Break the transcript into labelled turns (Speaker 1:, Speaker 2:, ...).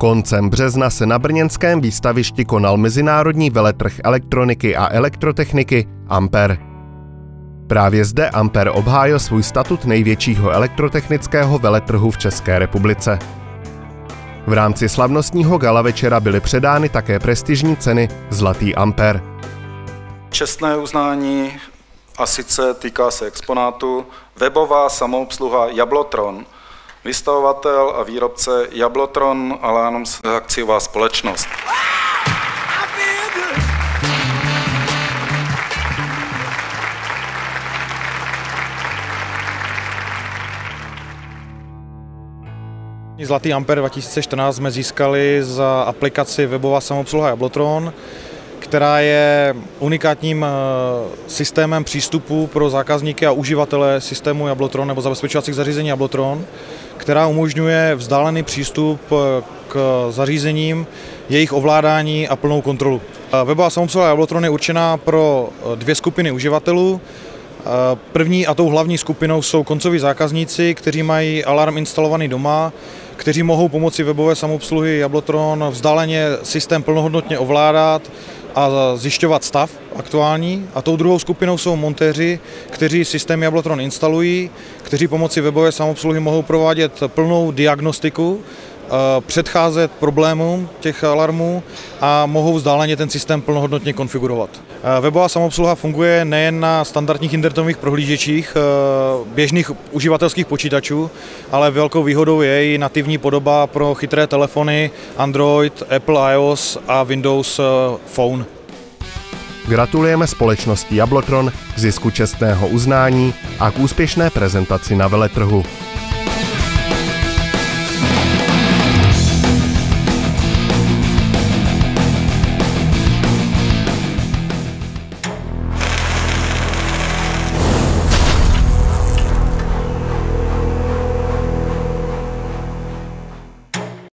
Speaker 1: Koncem března se na brněnském výstavišti konal mezinárodní veletrh elektroniky a elektrotechniky Ampere. Právě zde Ampere obhájil svůj statut největšího elektrotechnického veletrhu v České republice. V rámci slavnostního gala večera byly předány také prestižní ceny Zlatý Ampere.
Speaker 2: Čestné uznání, a sice týká se exponátu webová samoobsluha Jablotron, vystavovatel a výrobce Jablotron Alliance akciová společnost.
Speaker 3: Zlatý Ampere 2014 jsme získali za aplikaci webová samoobsluha Jablotron, která je unikátním systémem přístupu pro zákazníky a uživatele systému Jablotron nebo zabezpečovacích zařízení Jablotron, která umožňuje vzdálený přístup k zařízením, jejich ovládání a plnou kontrolu. Webová samoobsluha Jablotron je určená pro dvě skupiny uživatelů. První a tou hlavní skupinou jsou koncoví zákazníci, kteří mají alarm instalovaný doma, kteří mohou pomocí webové samoobsluhy Jablotron vzdáleně systém plnohodnotně ovládat a zjišťovat stav aktuální. A tou druhou skupinou jsou montéři, kteří systém Jablotron instalují, kteří pomocí webové samoobsluhy mohou provádět plnou diagnostiku, předcházet problémům těch alarmů a mohou vzdáleně ten systém plnohodnotně konfigurovat. Webová samoobsluha funguje nejen na standardních internetových prohlížečích běžných uživatelských počítačů, ale velkou výhodou je i nativní podoba pro chytré telefony Android, Apple iOS a Windows Phone.
Speaker 1: Gratulujeme společnosti Jablotron k zisku čestného uznání a k úspěšné prezentaci na veletrhu.